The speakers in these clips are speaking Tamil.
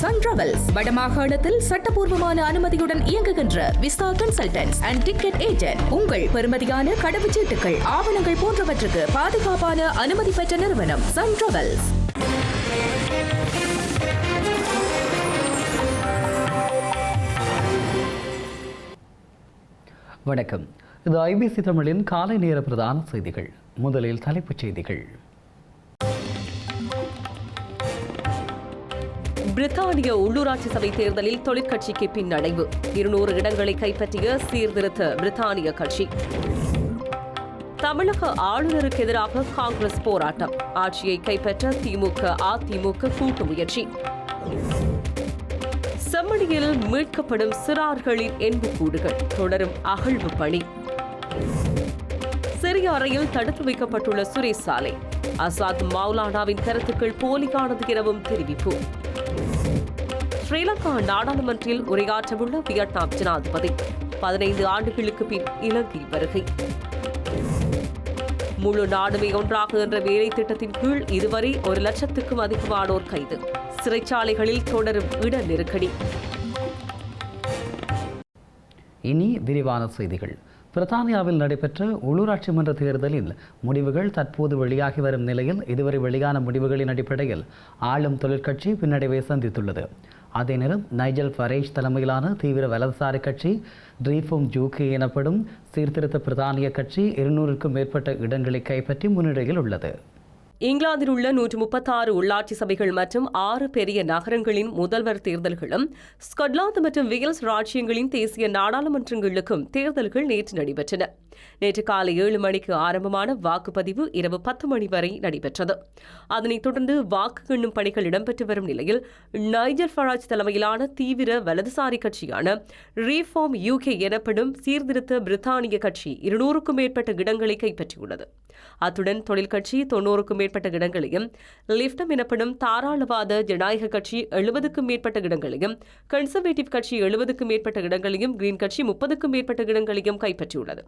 சன் டிராவல்ஸ் வடமாகாணத்தில் சட்டபூர்வமான அனுமதியுடன் இயங்குகின்ற visa consultants and ticket agent. உங்கள் பெறுமதியான கடவுச்சீட்டுகள், ஆவணங்கள் போன்றவற்றுக்கு பாதுகாப்பான அனுமதி பெற்ற நிறுவனம் சன் டிராவல்ஸ். வணக்கம். இது ஐபிசி தமிழின் காலை நேர பிரதான செய்திகள். முதலில் தலைப்புச் செய்திகள். பிரித்தானிய உள்ளூராட்சி சபை தேர்தலில் தொழிற்கட்சிக்கு பின்னடைவு. 200 இடங்களை கைப்பற்றிய சீர்திருத்த பிரித்தானிய கட்சி. தமிழக ஆளுநருக்கு எதிராக காங்கிரஸ் போராட்டம். ஆட்சியை கைப்பற்ற திமுக அதிமுக கூட்டு முயற்சி. செம்மணியில் மீட்கப்படும் சிறார்களின் எண்புக்கூடுகள். தொடரும் அகழ்வு பணி. சிறிய அறையில் தடுத்து வைக்கப்பட்டுள்ள சுரேஷ் சாலை. ஆசாத் மௌலானாவின் கருத்துக்கள் போலியானது எனவும் தெரிவிப்பு. ஸ்ரீலங்கா நாடாளுமன்றில் உரையாற்றவுள்ள வியட்நாம் ஜனாதிபதி. 15 ஆண்டுகளுக்கு பின் இலங்கை வருகை. முழு நாடுமே ஒன்றாக என்ற வேலை திட்டத்தின் கீழ் இதுவரை 1 லட்சத்துக்கும் அதிகமானோர் கைது. சிறைச்சாலைகளில் தொடரும் இட நெருக்கடி. இனி விரிவான செய்திகள். பிரித்தானியாவில் நடைபெற்ற உள்ளூராட்சி மன்ற தேர்தலில் முடிவுகள் தற்போது வெளியாகி வரும் நிலையில் இதுவரை வெளியான முடிவுகளின் அடிப்படையில் ஆளும் தொழிற்கட்சி பின்னடைவை சந்தித்துள்ளது. அதே நேரம் நைஜல் ஃபரேஜ் தலைமையிலான தீவிர வலதுசாரி கட்சி ரீஃபார்ம் யூகே எனப்படும் சீர்திருத்த பிரித்தானிய கட்சி 200க்கும் மேற்பட்ட இடங்களை கைப்பற்றி முன்னிலையில் உள்ளது. இங்கிலாந்தில் உள்ள 136 உள்ளாட்சி சபைகள் மற்றும் 6 பெரிய நகரங்களின் முதல்வர் தேர்தல்களும் ஸ்காட்லாந்து மற்றும் வேல்ஸ் ராஜ்யங்களின் தேசிய நாடாளுமன்றங்களுக்கும் தேர்தல்கள் நேற்று நடைபெற்றன. நேற்று காலை 7 மணிக்கு ஆரம்பமான வாக்குப்பதிவு இரவு 10 மணி வரை நடைபெற்றது. அதனைத் தொடர்ந்து வாக்கு எண்ணும் பணிகள் இடம்பெற்று வரும் நிலையில் நைஜல் ஃபராஜ் தலைமையிலான தீவிர வலதுசாரி கட்சியான ரீஃபார்ம் யூகே எனப்படும் சீர்திருத்த பிரித்தானிய கட்சி 200க்கும் மேற்பட்ட இடங்களை கைப்பற்றியுள்ளது. அத்துடன் தொழிற்கட்சி 90க்கும் மேற்பட்ட இடங்களையும், லிப்டம் எனப்படும் தாராளவாத ஜனநாயக கட்சி 70க்கும் மேற்பட்ட இடங்களையும், கன்சர்வேட்டிவ் கட்சி 70க்கும் மேற்பட்ட இடங்களையும், கிரீன் கட்சி 30க்கும் மேற்பட்ட இடங்களையும் கைப்பற்றியுள்ளது.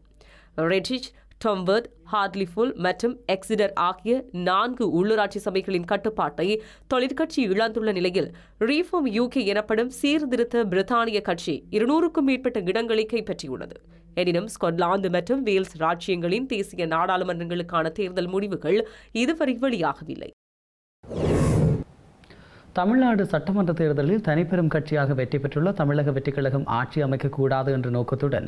ரெட்ரிச், டொம்வர்த், ஹார்ட்லிஃபுல் மற்றும் எக்ஸிடர் ஆகிய 4 உள்ளூராட்சி சபைகளின் கட்டுப்பாட்டை தொழிற்கட்சி இழந்துள்ள நிலையில் ரீஃபார்ம் யூகே எனப்படும் சீர்திருத்த பிரித்தானிய கட்சி 200க்கும் மேற்பட்ட இடங்களை கைப்பற்றியுள்ளது. எனினும் ஸ்காட்லாந்து மற்றும் வேல்ஸ் ராஜ்யங்களின் தேசிய நாடாளுமன்றங்களுக்கான தேர்தல் முடிவுகள் இதுவரை வெளியாகவில்லை. தமிழ்நாடு சட்டமன்ற தேர்தலில் தனிப்பெரும் கட்சியாக வெற்றி பெற்றுள்ள தமிழக வெற்றிக் கழகம் ஆட்சி அமைக்கக்கூடாது என்ற நோக்கத்துடன்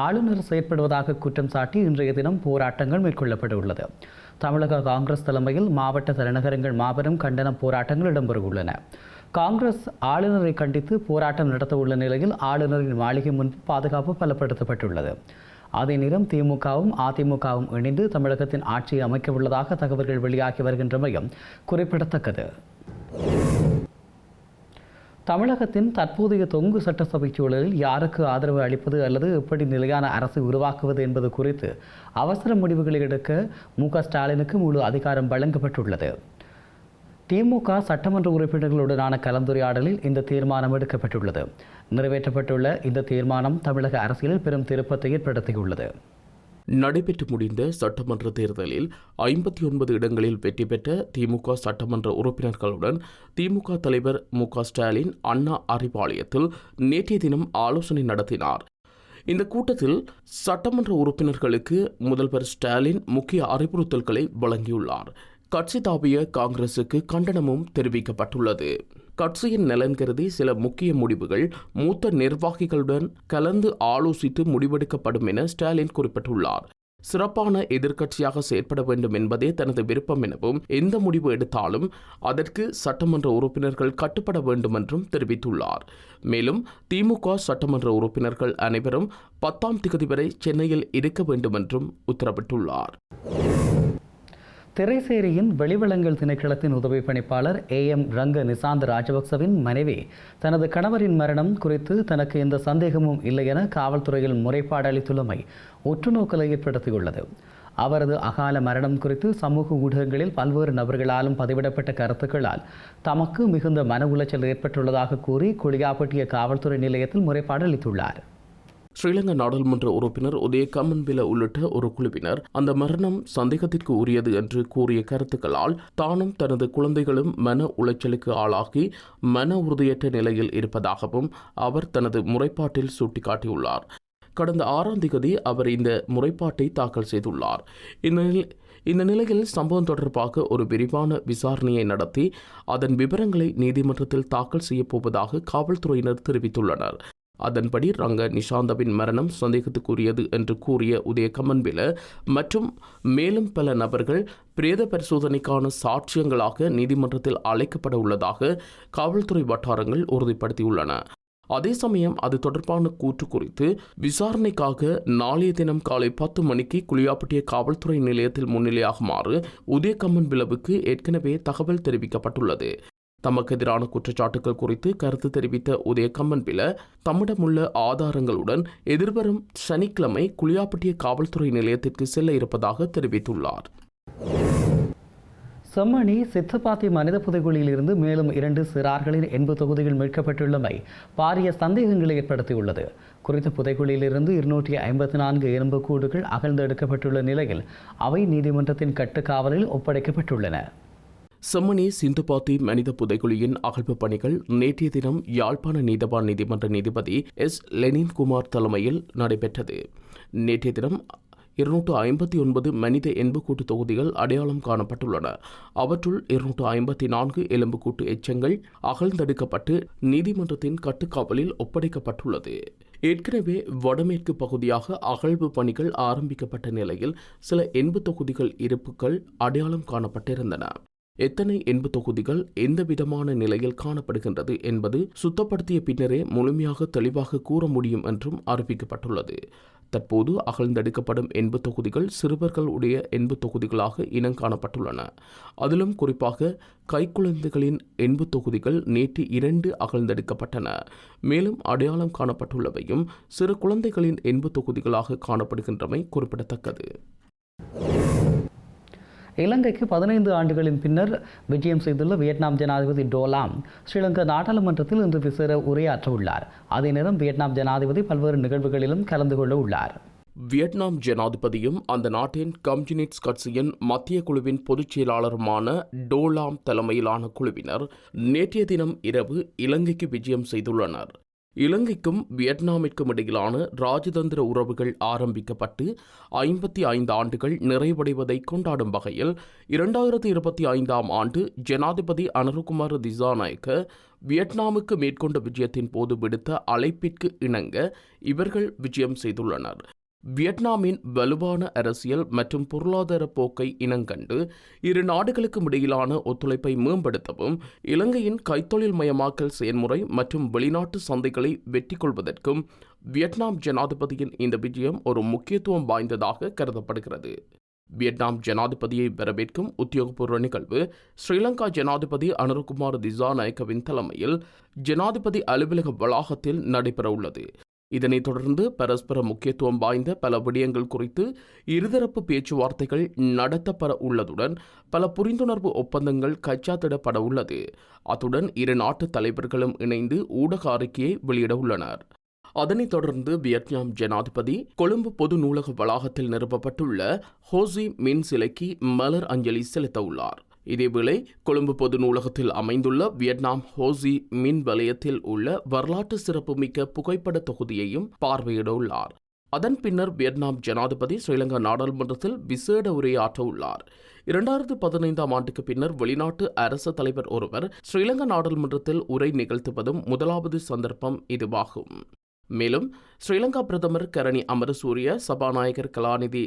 ஆளுநர் செயற்படுவதாக குற்றம் சாட்டி இன்றைய தினம் போராட்டங்கள் மேற்கொள்ளப்பட உள்ளது. தமிழக காங்கிரஸ் தலைமையில் மாவட்ட தலைநகரங்கள் மாபெரும் கண்டன போராட்டங்கள் இடம்பெறவுள்ளன. காங்கிரஸ் ஆளுநரை கண்டித்து போராட்டம் நடத்த உள்ள நிலையில் ஆளுநரின் மாளிகை முன்பு பாதுகாப்பு பலப்படுத்தப்பட்டுள்ளது. அதே நேரம் திமுகவும் அதிமுகவும் இணைந்து தமிழகத்தின் ஆட்சியை அமைக்க உள்ளதாக தகவல்கள் வெளியாகி வருகின்றமையும் குறிப்பிடத்தக்கது. தமிழகத்தின் தற்போதைய தொங்கு சட்டசபை சூழலில் யாருக்கு ஆதரவு அளிப்பது அல்லது எப்படி நிலையான அரசை உருவாக்குவது என்பது குறித்து அவசர முடிவுகளை எடுக்க மு.க. ஸ்டாலினுக்கு முழு அதிகாரம் வழங்கப்பட்டுள்ளது. திமுக சட்டமன்ற உறுப்பினர்களுடனான கலந்துரையாடலில் இந்த தீர்மானம் எடுக்கப்பட்டுள்ளது. நிறைவேற்றப்பட்டுள்ள இந்த தீர்மானம் தமிழக அரசியலில் பெரும் திருப்பத்தை ஏற்படுத்தியுள்ளது. நடைபெற்று முடிந்த சட்டமன்ற தேர்தலில் 59 இடங்களில் வெற்றி பெற்ற திமுக சட்டமன்ற உறுப்பினர்களுடன் திமுக தலைவர் மு.க. ஸ்டாலின் அண்ணா அறிவாலயத்தில் நேற்றைய தினம் ஆலோசனை நடத்தினார். இந்த கூட்டத்தில் சட்டமன்ற உறுப்பினர்களுக்கு முதல்வர் ஸ்டாலின் முக்கிய அறிவுறுத்தல்களை வழங்கியுள்ளார். கட்சி தாவிய காங்கிரசுக்கு கண்டனமும் தெரிவிக்கப்பட்டுள்ளது. கட்சியின் நலன் கருதி சில முக்கிய முடிவுகள் மூத்த நிர்வாகிகளுடன் கலந்து ஆலோசித்து முடிவெடுக்கப்படும் என ஸ்டாலின் குறிப்பிட்டுள்ளார். சிறப்பான எதிர்க்கட்சியாக செயற்பட வேண்டும் என்பதே தனது விருப்பம் எனவும் எந்த முடிவு எடுத்தாலும் அதற்கு சட்டமன்ற உறுப்பினர்கள் கட்டுப்பட வேண்டும் என்றும் தெரிவித்துள்ளார். மேலும் திமுக சட்டமன்ற உறுப்பினர்கள் அனைவரும் 10ஆம் தேதி வரை சென்னையில் இருக்க வேண்டும் என்றும் உத்தரவிட்டுள்ளார். திரைசேரியின் வெளிவளங்கள் திணைக்களத்தின் உதவி பணிப்பாளர் AM ரங்க நிசாந்த ராஜபக்சவின் மனைவி தனது கணவரின் மரணம் குறித்து தனக்கு எந்த சந்தேகமும் இல்லை என காவல்துறையில் முறைப்பாடு அளித்துள்ளமை உற்றுநோக்கலை ஏற்படுத்தியுள்ளது. அவரது அகால மரணம் குறித்து சமூக ஊடகங்களில் பல்வேறு நபர்களாலும் பதிவிடப்பட்ட கருத்துக்களால் தமக்கு மிகுந்த மன உளைச்சல் ஏற்பட்டுள்ளதாக கூறி குளியாப்பட்டிய காவல்துறை நிலையத்தில் முறைப்பாடு அளித்துள்ளார். ஸ்ரீலங்கா நாடாளுமன்ற உறுப்பினர் உதய கம்மன்பில உள்ளிட்ட ஒரு குழுவினர் அந்த மரணம் சந்தேகத்திற்கு உரியது என்று கூறிய கருத்துக்களால் தானும் தனது குழந்தைகளும் மன உளைச்சலுக்கு ஆளாகி மன உறுதியற்ற நிலையில் இருப்பதாகவும் அவர் தனது முறைப்பாட்டில் சுட்டிக்காட்டியுள்ளார். கடந்த 6ஆம் தேதி அவர் இந்த முறைப்பாட்டை தாக்கல் செய்துள்ளார். இந்த நிலையில் சம்பவம் தொடர்பாக ஒரு விரிவான விசாரணையை நடத்தி அதன் விவரங்களை நீதிமன்றத்தில் தாக்கல் செய்யப்போவதாக காவல்துறையினர் தெரிவித்துள்ளனர். அதன்படி ரங்க நிஷாந்தவின் மரணம் சந்தேகத்துக்குரியது என்று கூறிய உதய கம்மன்பில மற்றும் மேலும் பல நபர்கள் பிரேத பரிசோதனைக்கான சாட்சியங்களாக நீதிமன்றத்தில் அழைக்கப்பட உள்ளதாக காவல்துறை வட்டாரங்கள் உறுதிப்படுத்தியுள்ளன. அதே சமயம் அது தொடர்பான கூற்று குறித்து விசாரணைக்காக நாளைய தினம் காலை 10 மணிக்கு குளியாப்பட்டிய காவல்துறை நிலையத்தில் முன்னிலையாகுமாறு உதய கம்மன்பிலவுக்கு ஏற்கனவே தகவல் தெரிவிக்கப்பட்டுள்ளது. தமக்கு எதிரான குற்றச்சாட்டுகள் குறித்து கருத்து தெரிவித்த உதய கம்மன்பில தம்மிடமுள்ள ஆதாரங்களுடன் எதிர்வரும் சனிக்கிழமை குளியாப்பட்டிய காவல்துறை நிலையத்திற்கு செல்ல இருப்பதாக தெரிவித்துள்ளார். செம்மணி சித்தப்பாத்தி மனித புதைகுழியில் இருந்து மேலும் 2 சிறார்களின் எண்பு தொகுதிகள் மீட்கப்பட்டுள்ளமை பாரிய சந்தேகங்களை ஏற்படுத்தியுள்ளது. குறித்த புதைகுழியிலிருந்து 254 எலும்பு கூடுகள் அகழ்ந்தெடுக்கப்பட்டுள்ள நிலையில் அவை நீதிமன்றத்தின் கட்டுக்காவலில் ஒப்படைக்கப்பட்டுள்ளன. செம்மணி சிந்துபாத்தி மனித புதைகுழியின் அகழ்வு பணிகள் நேற்றைய தினம் யாழ்ப்பாண நீதவான் நீதிமன்ற நீதிபதி எஸ் லெனின்குமார் தலைமையில் நடைபெற்றது. நேற்றைய தினம் 259 மனித எலும்புக்கூட்டு தொகுதிகள் அடையாளம் காணப்பட்டுள்ளன. அவற்றுள் 254 எலும்புக்கூட்டு எச்சங்கள் அகழ்ந்தெடுக்கப்பட்டு நீதிமன்றத்தின் கட்டுக்காவலில் ஒப்படைக்கப்பட்டுள்ளது. ஏற்கனவே வடமேற்கு பகுதியாக அகழ்வு பணிகள் ஆரம்பிக்கப்பட்ட நிலையில் சில எண்பு தொகுதிகள் இருப்புகள் அடையாளம் காணப்பட்டிருந்தன. எத்தனை எண்பு தொகுதிகள் எந்த விதமான நிலையில் காணப்படுகின்றது என்பது சுத்தப்படுத்திய பின்னரே முழுமையாக தெளிவாக கூற முடியும் என்றும் அறிவிக்கப்பட்டுள்ளது. தற்போது அகழ்ந்தெடுக்கப்படும் எண்பு தொகுதிகள் சிறுவர்களுடைய எண்பு தொகுதிகளாக இனங்காணப்பட்டுள்ளன. அதிலும் குறிப்பாக கைக்குழந்தைகளின் எண்பு தொகுதிகள் நேற்று 2 அகழ்ந்தெடுக்கப்பட்டன. மேலும் அடையாளம் காணப்பட்டுள்ளவையும் சிறு குழந்தைகளின் எண்பு தொகுதிகளாக காணப்படுகின்றமை குறிப்பிடத்தக்கது. இலங்கைக்கு 15 ஆண்டுகளின் பின்னர் விஜயம் செய்துள்ள வியட்நாம் ஜனாதிபதி டோலாம் ஸ்ரீலங்கா நாடாளுமன்றத்தில் இன்று விசேட உரையாற்ற உள்ளார். அதே நேரம் வியட்நாம் ஜனாதிபதி பல்வேறு நிகழ்வுகளிலும் கலந்து கொள்ள உள்ளார். வியட்நாம் ஜனாதிபதியும் அந்த நாட்டின் கம்யூனிஸ்ட் கட்சியின் மத்திய குழுவின் பொதுச் செயலாளருமான டோலாம் தலைமையிலான குழுவினர் நேற்றைய தினம் இரவு இலங்கைக்கு விஜயம் செய்துள்ளனர். இலங்கைக்கும் வியட்நாமிற்கும் இடையிலான ராஜதந்திர உறவுகள் ஆரம்பிக்கப்பட்டு 55 ஆண்டுகள் நிறைவடைவதை கொண்டாடும் வகையில் 2025ஆம் ஆண்டு ஜனாதிபதி அனுரகுமார திசாநாயக்க வியட்நாமுக்கு மேற்கொண்ட விஜயத்தின் போது விடுத்த அழைப்பிற்கு இணங்க இவர்கள் விஜயம் செய்துள்ளனர். வியட்நாமின் வலுவான அரசியல் மற்றும் பொருளாதார போக்கை இனங்கண்டு இரு நாடுகளுக்கும் இடையிலான ஒத்துழைப்பை மேம்படுத்தவும் இலங்கையின் கைத்தொழில் மயமாக்கல் செயல்முறை மற்றும் வெளிநாட்டு சந்தைகளை வெற்றி கொள்வதற்கும் வியட்நாம் ஜனாதிபதியின் இந்த விஜயம் ஒரு முக்கியத்துவம் வாய்ந்ததாக கருதப்படுகிறது. வியட்நாம் ஜனாதிபதியை வரவேற்கும் உத்தியோகபூர்வ நிகழ்வு ஸ்ரீலங்கா ஜனாதிபதி அனுரகுமார திசாநாயக்கவின் தலைமையில் ஜனாதிபதி அலுவலக வளாகத்தில் நடைபெறவுள்ளது. இதனைத் தொடர்ந்து பரஸ்பர முக்கியத்துவம் வாய்ந்த பல விடயங்கள் குறித்து இருதரப்பு பேச்சுவார்த்தைகள் நடத்தப்பட உள்ளதுடன் பல புரிந்துணர்வு ஒப்பந்தங்கள் கைச்சாத்திடப்பட உள்ளது. அத்துடன் இரு நாட்டு தலைவர்களும் இணைந்து ஊடக அறிக்கையை வெளியிட உள்ளனர். அதனைத் தொடர்ந்து வியட்நாம் ஜனாதிபதி கொழும்பு பொது நூலக வளாகத்தில் நிறுவப்பட்டுள்ள ஹோசி மின் சிலைக்கு மலர் அஞ்சலி செலுத்த உள்ளார். இதேவேளை கொழும்பு பொது நூலகத்தில் அமைந்துள்ள வியட்நாம் ஹோசி மின் வலயத்தில் உள்ள வரலாற்று சிறப்புமிக்க புகைப்பட தொகுதியையும் பார்வையிட உள்ளார். அதன் பின்னர் வியட்நாம் ஜனாதிபதி ஸ்ரீலங்கா நாடாளுமன்றத்தில் விசேட உரையாற்ற உள்ளார். 2015ஆம் ஆண்டுக்கு பின்னர் வெளிநாட்டு அரசு தலைவர் ஒருவர் ஸ்ரீலங்கா நாடாளுமன்றத்தில் உரை நிகழ்த்துவதும் முதலாவது சந்தர்ப்பம் இதுவாகும். மேலும் ஸ்ரீலங்கா பிரதமர் கரணி அமரசூரிய, சபாநாயகர் கலாநிதி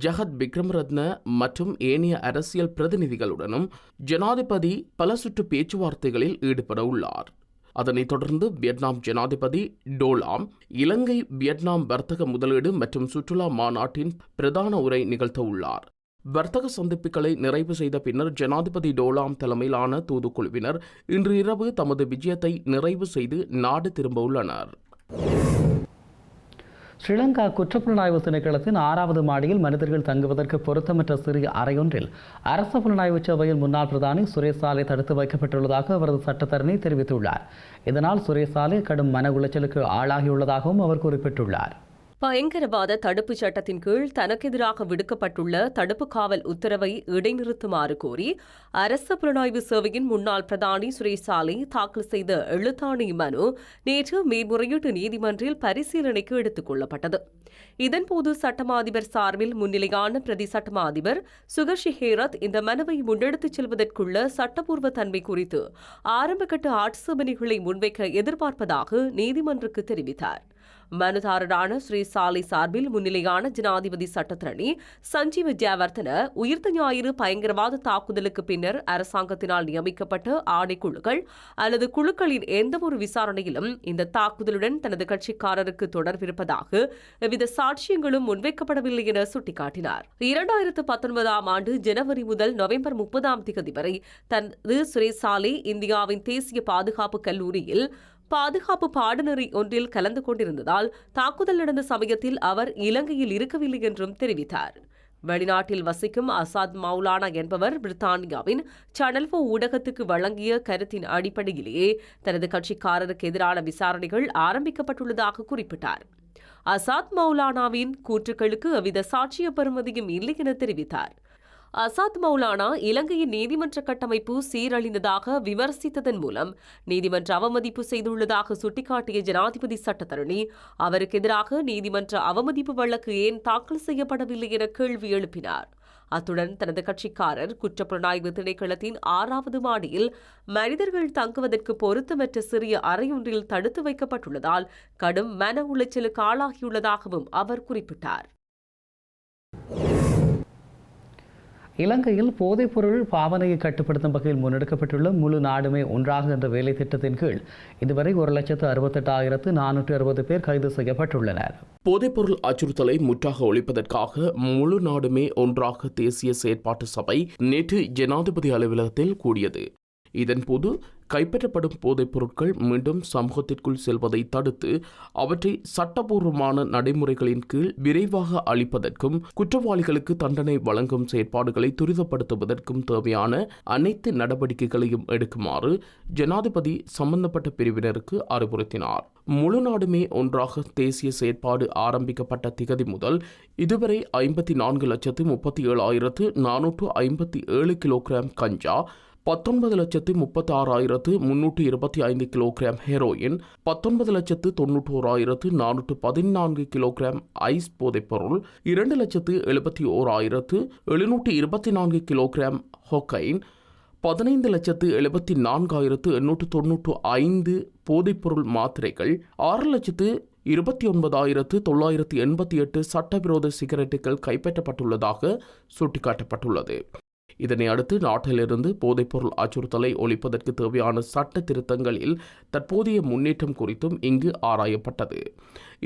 ஜகத் விக்ரமரத்ன மற்றும் ஏனைய அரசியல் பிரதிநிதிகளுடனும் ஜனாதிபதி பல சுற்று பேச்சுவார்த்தைகளில் ஈடுபட உள்ளார். அதனைத் தொடர்ந்து வியட்நாம் ஜனாதிபதி டோலாம் இலங்கை வியட்நாம் வர்த்தக முதலீடு மற்றும் சுற்றுலா மாநாட்டின் பிரதான உரை நிகழ்த்த உள்ளார். வர்த்தக சந்திப்புகளை நிறைவு செய்த பின்னர் ஜனாதிபதி டோலாம் தலைமையிலான தூதுக்குழுவினர் இன்று இரவு தமது விஜயத்தை நிறைவு செய்து நாடு திரும்ப உள்ளனர். ஸ்ரீலங்கா குற்றப்புலனாய்வு திணைக்களத்தின் 6வது மாடியில் மனிதர்கள் தங்குவதற்கு பொருத்தமற்ற சிறிய அறையொன்றில் அரசு புலனாய்வு சேவையின் முன்னாள் பிரதானி சுரேஷ் சாலே தடுத்து வைக்கப்பட்டுள்ளதாக அவரது சட்டத்தரணி தெரிவித்துள்ளார். இதனால் சுரேஷ் சாலே கடும் மன உளைச்சலுக்கு ஆளாகியுள்ளதாகவும் அவர் குறிப்பிட்டுள்ளார். பயங்கரவாத தடுப்புச் சட்டத்தின் கீழ் தனக்கெதிராக விடுக்கப்பட்டுள்ள தடுப்பு காவல் உத்தரவை இடைநிறுத்துமாறு கோரி அரச புலனாய்வு சேவையின் முன்னாள் பிரதானி சுரேஷ் சாலை தாக்கல் செய்த எழுத்தாணை மனு நேற்று மேல்முறையீட்டு நீதிமன்றில் பரிசீலனைக்கு எடுத்துக் கொள்ளப்பட்டது. இதன்போது சட்டமா அதிபர் சார்பில் முன்னிலையான பிரதி சட்டமா அதிபர் சுகர்ஷி ஹேரத் இந்த மனுவை முன்னெடுத்துச் செல்வதற்குள்ள சட்டப்பூர்வ தன்மை குறித்து ஆரம்பகட்ட ஆட்சேபனைகளை முன்வைக்க எதிர்பார்ப்பதாக நீதிமன்றுக்கு தெரிவித்தார். மனுதாரரான ஸ்ரீ சாலை சார்பில் முன்னிலையான ஜனாதிபதி சட்டத்தரணி சஞ்சீவ ஜெயவர்தன உயிர்த்த ஞாயிறு பயங்கரவாத தாக்குதலுக்கு பின்னர் அரசாங்கத்தினால் நியமிக்கப்பட்ட ஆணைக்குழுக்கள் அல்லது குழுக்களின் எந்தவொரு விசாரணையிலும் இந்த தாக்குதலுடன் தனது கட்சிக்காரருக்கு தொடர்பிருப்பதாக எவ்வித சாட்சியங்களும் முன்வைக்கப்படவில்லை என சுட்டிக்காட்டினார். 2019 ஆண்டு ஜனவரி முதல் நவம்பர் 30 வரை தனது சுரேஷ் சாலை இந்தியாவின் தேசிய பாதுகாப்பு கல்லூரியில் பாதுகாப்பு பாடநெறி ஒன்றில் கலந்து கொண்டிருந்ததால் தாக்குதல் நடந்த சமயத்தில் அவர் இலங்கையில் இருக்கவில்லை என்றும் தெரிவித்தார். வெளிநாட்டில் வசிக்கும் அசாத் மௌலானா என்பவர் பிரித்தானியாவின் சேனல் 4 ஊடகத்துக்கு வழங்கிய கருத்தின் அடிப்படையிலேயே தனது கட்சிக்காரருக்கு எதிரான விசாரணைகள் ஆரம்பிக்கப்பட்டுள்ளதாக குறிப்பிட்டார். அசாத் மௌலானாவின் கூற்றுக்களுக்கு எவ்வித சாட்சிய பெறுமதியும் இல்லை என தெரிவித்தார். அசாத் மௌலானா இலங்கையின் நீதிமன்ற கட்டமைப்பு சீரழிந்ததாக விமர்சித்ததன் மூலம் நீதிமன்ற அவமதிப்பு செய்துள்ளதாக சுட்டிக்காட்டிய ஜனாதிபதி சட்டத்தரணி அவருக்கு எதிராக நீதிமன்ற அவமதிப்பு வழக்கு ஏன் தாக்கல் செய்யப்படவில்லை என கேள்வி எழுப்பினார். அத்துடன் தனது கட்சிக்காரர் குற்றப்புலனாய்வு திணைக்களத்தின் 6வது மாடியில் மனிதர்கள் தங்குவதற்கு பொருத்தமற்ற சிறிய அறையொன்றில் தடுத்து வைக்கப்பட்டுள்ளதால் கடும் மன உளைச்சலுக்கு ஆளாகியுள்ளதாகவும் அவர் குறிப்பிட்டார். இலங்கையில் போதைப்பொருள் பாவனையை கட்டுப்படுத்தும் வகையில் முன்னெடுக்கப்பட்டுள்ள முழு நாடுமே ஒன்றாக என்ற வேலை திட்டத்தின் கீழ் இதுவரை 1,68,460 பேர் கைது செய்யப்பட்டுள்ளனர். போதைப்பொருள் அச்சுறுத்தலை முற்றாக ஒழிப்பதற்காக முழு நாடுமே ஒன்றாக தேசிய செயற்பாட்டு சபை நேற்று ஜனாதிபதி அலுவலகத்தில் கூடியது. இதன்போது கைப்பற்றப்படும் போதைப் பொருட்கள் மீண்டும் சமூகத்திற்குள் செல்வதை தடுத்து அவற்றை சட்டபூர்வமான நடைமுறைகளின் கீழ் விரைவாக அளிப்பதற்கும் குற்றவாளிகளுக்கு தண்டனை வழங்கும் செயற்பாடுகளை துரிதப்படுத்துவதற்கும் தேவையான அனைத்து நடவடிக்கைகளையும் எடுக்குமாறு ஜனாதிபதி சம்பந்தப்பட்ட பிரிவினருக்கு அறிவுறுத்தினார். முழு நாடுமே ஒன்றாக தேசிய செயற்பாடு ஆரம்பிக்கப்பட்ட திகதி முதல் இதுவரை 54,37,457 கிலோகிராம் கஞ்சா, 19,36,325 கிலோகிராம் ஹெரோயின், 19,91,414 கிலோகிராம் ஐஸ் போதைப்பொருள், 2,71,724 கிலோகிராம் ஹொக்கைன், 15,74,895 போதைப்பொருள் மாத்திரைகள், 6,29,988 சட்டவிரோத சிகரெட்டுகள் கைப்பற்றப்பட்டுள்ளதாக சுட்டிக்காட்டப்பட்டுள்ளது. இதனை அடுத்து நாட்டிலிருந்து போதைப்பொருள் அச்சுறுத்தலை ஒழிப்பதற்கு தேவையான சட்ட திருத்தங்களில் தற்போதைய முன்னேற்றம் குறித்தும் இங்கு ஆராயப்பட்டது.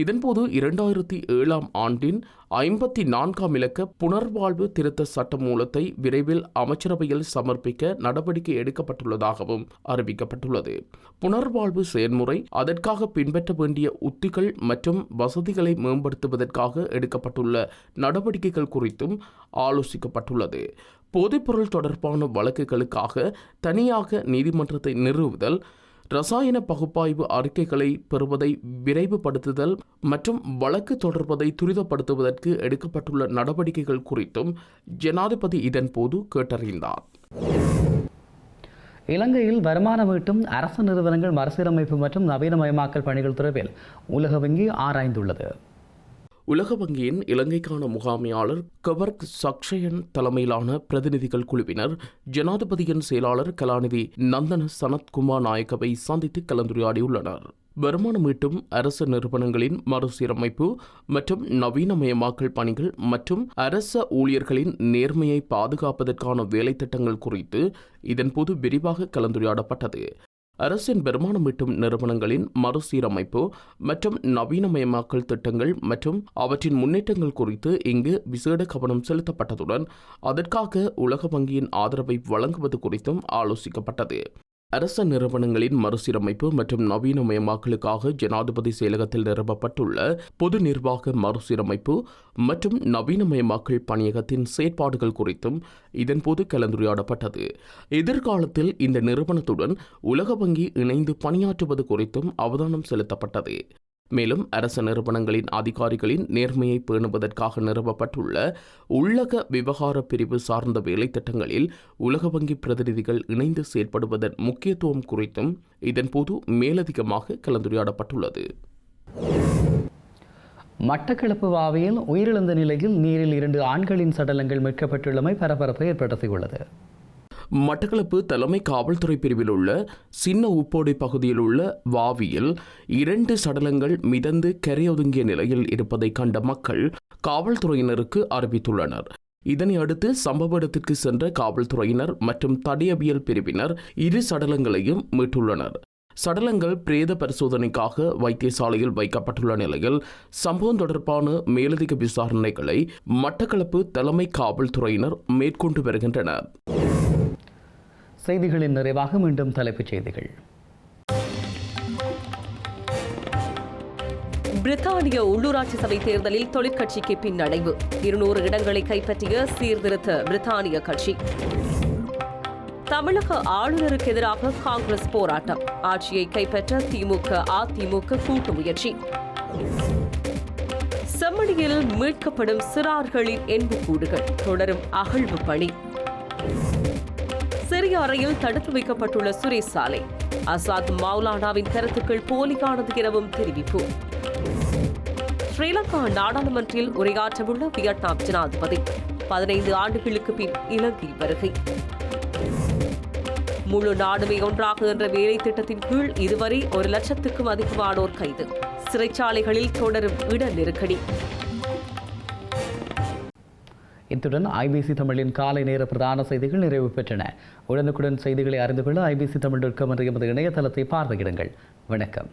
இதன்போது 2007 ஆண்டின் 54ஆம் இலக்க புனர்வாழ்வு திருத்த சட்டமூலத்தை விரைவில் அமைச்சரவையில் சமர்ப்பிக்க நடவடிக்கை எடுக்கப்பட்டுள்ளதாகவும் அறிவிக்கப்பட்டுள்ளது. புனர்வாழ்வு செயல்முறை, அதற்காக பின்பற்ற வேண்டிய உத்திகள் மற்றும் வசதிகளை மேம்படுத்துவதற்காக எடுக்கப்பட்டுள்ள நடவடிக்கைகள் குறித்தும் ஆலோசிக்கப்பட்டுள்ளது. போதைப்பொருள் தொடர்பான வழக்குகளுக்காக தனியாக நீதிமன்றத்தை நிறுவுதல், ரசாயன பகுப்பாய்வு அறிக்கைகளை பெறுவதை விரைவுபடுத்துதல் மற்றும் வழக்கு தொடர்வதை துரிதப்படுத்துவதற்கு எடுக்கப்பட்டுள்ள நடவடிக்கைகள் குறித்தும் ஜனாதிபதி இதன்போது கேட்டறிந்தார். இலங்கையில் வருமானம் ஈட்டும் அரசு நிறுவனங்கள் மறுசீரமைப்பு மற்றும் நவீனமயமாக்கல் பணிகள் தொடர்பில் உலக வங்கி ஆராய்ந்துள்ளது. உலக வங்கியின் இலங்கைக்கான முகாமையாளர் கவர்க் சக்ஷயன் தலைமையிலான பிரதிநிதிகள் குழுவினர் ஜனாதிபதியின் செயலாளர் கலாநிதி நந்தன சனத்குமார் நாயக்கவை சந்தித்து கலந்துரையாடியுள்ளனர். வருமானம் ஈட்டும் அரசு நிறுவனங்களின் மறுசீரமைப்பு மற்றும் நவீனமயமாக்கல் பணிகள் மற்றும் அரச ஊழியர்களின் நேர்மையை பாதுகாப்பதற்கான வேலை திட்டங்கள் குறித்து இதன்போது விரிவாக கலந்துரையாடப்பட்டது. அரசின் வருமானம் ஈட்டும் நிறுவனங்களின் மறுசீரமைப்பு மற்றும் நவீனமயமாக்கல் திட்டங்கள் மற்றும் அவற்றின் முன்னேற்றங்கள் குறித்து இங்கு விசேட கவனம் செலுத்தப்பட்டதுடன் அதற்காக உலக வங்கியின் ஆதரவை வழங்குவது குறித்தும் ஆலோசிக்கப்பட்டது. அரச நிறுவனங்களின் மறுசீரமைப்பு மற்றும் நவீனமயமாக்கலுக்காக ஜனாதிபதி செயலகத்தில் நிறுவப்பட்டுள்ள பொது நிர்வாக மறுசீரமைப்பு மற்றும் நவீனமயமாக்கல் பணியகத்தின் செயற்பாடுகள் குறித்தும் இதன்போது கலந்துரையாடப்பட்டது. எதிர்காலத்தில் இந்த நிறுவனத்துடன் உலக வங்கி இணைந்து பணியாற்றுவது குறித்தும் அவதானம் செலுத்தப்பட்டது. மேலும் அரச நிறுவனங்களின் அதிகாரிகளின் நேர்மையை பேணுவதற்காக நிறுவப்பட்டுள்ள உள்ளக விவகார பிரிவு சார்ந்த வேலைத்திட்டங்களில் உலக வங்கி பிரதிநிதிகள் இணைந்து செயற்படுவதன் முக்கியத்துவம் குறித்தும் இதன்போது மேலதிகமாக கலந்துரையாடப்பட்டுள்ளது. மட்டக்களப்பு வாவியில் உயிரிழந்த நிலையில் நீரில் 2 ஆண்களின் சடலங்கள் மீட்கப்பட்டுள்ளமை பரபரப்பை ஏற்படுத்தியுள்ளது. மட்டக்களப்பு தலைமை காவல்துறை பிரிவில் உள்ள சின்ன உப்போடை பகுதியில் உள்ள வாவியில் 2 சடலங்கள் மிதந்து கரையொதுங்கிய நிலையில் இருப்பதை கண்ட மக்கள் காவல்துறையினருக்கு அறிவித்துள்ளனர். இதனை அடுத்து சம்பவ இடத்திற்கு சென்ற காவல்துறையினர் மற்றும் தடயவியல் பிரிவினர் 2 சடலங்களையும் மீட்டுள்ளனர். சடலங்கள் பிரேத பரிசோதனைக்காக வைத்தியசாலையில் வைக்கப்பட்டுள்ள நிலையில் சம்பவம் தொடர்பான மேலதிக விசாரணைகளை மட்டக்களப்பு தலைமை காவல்துறையினர் மேற்கொண்டு வருகின்றனர். செய்திகளின் நிறைவாக மீண்டும் தலைப்புச் செய்திகள். பிரித்தானிய உள்ளூராட்சி சபை தேர்தலில் தொழிற்கட்சிக்கு பின்னடைவு. 200 இடங்களை கைப்பற்றிய சீர்திருத்த பிரித்தானிய கட்சி. தமிழக ஆளுநருக்கு எதிராக காங்கிரஸ் போராட்டம். ஆட்சியை கைப்பற்ற திமுக அதிமுக கூட்டு முயற்சி. செம்மணியில் மீட்கப்படும் சிறார்களின் எண்புக்கூடுகள் தொடரும் அகழ்வு பணி. சிறிய அறையில் தடுத்து வைக்கப்பட்டுள்ள சுரேஷ் சாலை. ஆசாத் மௌலானாவின் கருத்துக்கள் போலியானது எனவும் தெரிவிப்பு. ஸ்ரீலங்கா நாடாளுமன்றில் உரையாற்றவுள்ள வியட்நாம் ஜனாதிபதி. 15 ஆண்டுகளுக்கு பின் இலங்கை வருகை. முழு நாடுமே ஒன்றாக என்ற வேலை திட்டத்தின் கீழ் இதுவரை 1 லட்சத்துக்கும் அதிகமானோர் கைது. சிறைச்சாலைகளில் தொடரும் இட நெருக்கடி. இத்துடன் ஐபிசி தமிழின் காலை நேர பிரதான செய்திகள் நிறைவு பெற்றன. உடனுக்குடன் செய்திகளை அறிந்து கொள்ள IBC தமிழ்.com என்ற எமது இணையதளத்தை பார்வையிடுங்கள். வணக்கம்.